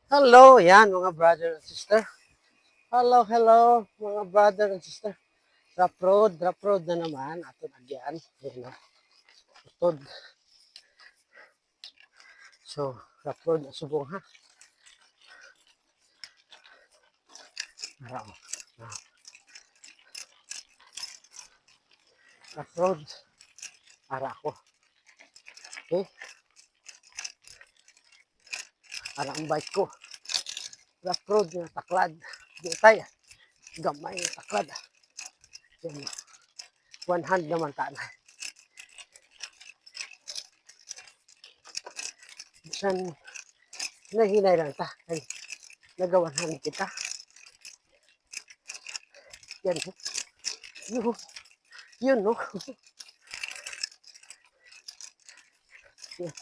Hello, yan mga brother and sister. Hello, hello mga brother and sister. Drop road na naman. Ato nagyan. Yan o, utod. So, drop road na subong ha. Ara o. Drop road. Ara ako. Okay? Ara ang bike ko. Drop road na taklad. Di tayo. Gamay na taklad. Yan o. One hand naman tayo. Bisan nahinay lang ta. Ay, nagawan hand kita. Yan o. Yun no. Yan,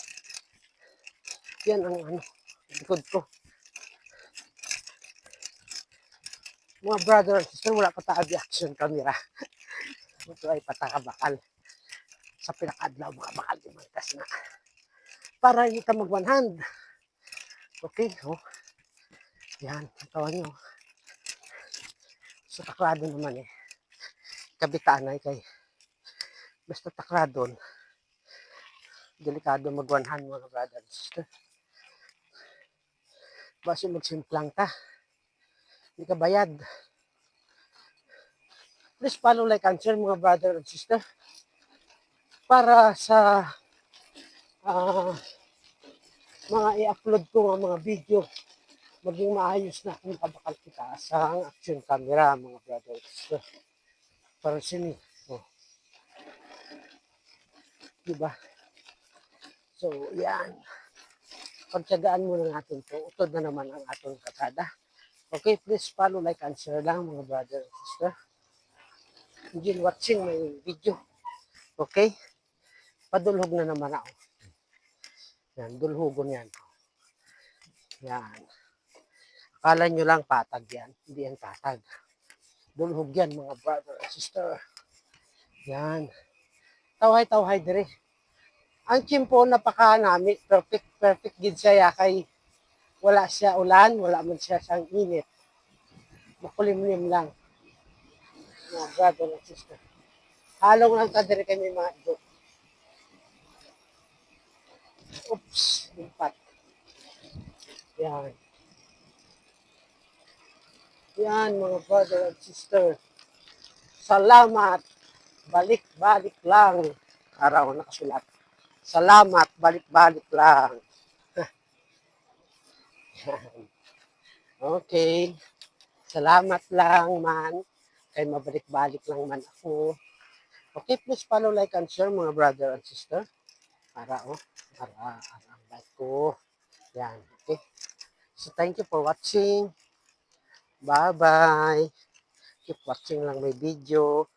yan ang ano. Likod ko. Mga brother and sister, wala pa tayo action camera. Ito ay patakabakal. Sa pinakadlaw, mga bakal di magkas na. Para hindi ka mag one hand. Okay, oh. Yan, tawan nyo. Sa taklado naman eh. Kabitaan ay kay. Basta takladon. Delikado mag one hand mga brother and sister. Basta magsimplang ka. Hindi ka bayad. Please follow, like, and share mga brother and sister. Para sa mga i-upload ko nga mga video, maging maayos na kung kabakal kita sa action camera mga brother and sister. Para sini. Oh. Diba? So, yan. Pagtsagaan muna natin to. Utod na naman ang atong kasada. Okay, please follow, like, and share lang mga brother and sister. Enjoy watching my video. Okay? Padulhog na naman ako. Yan, dulhugon yan. Yan. Akala nyo lang patag yan. Hindi yan patag. Dulhog yan mga brother and sister. Yan. Tawhay-tawhay dire. Ang chimpo napakanami. Perfect gid siya kay wala siya ulan, wala man siya sang init. Makulimlim lang. Mga brother and sister. Halong lang ta dire kami mga ido. Oops, limpat. Yan. Yan mga brother and sister. Salamat. Balik-balik lang. Araw nakasulat. Salamat, balik-balik lang. Okay. Salamat lang man. Kay mabalik-balik lang man ako. Okay, please follow, like, and share mga brother and sister. Para ang like ko. Yan, okay. So, thank you for watching. Bye-bye. Keep watching lang my video.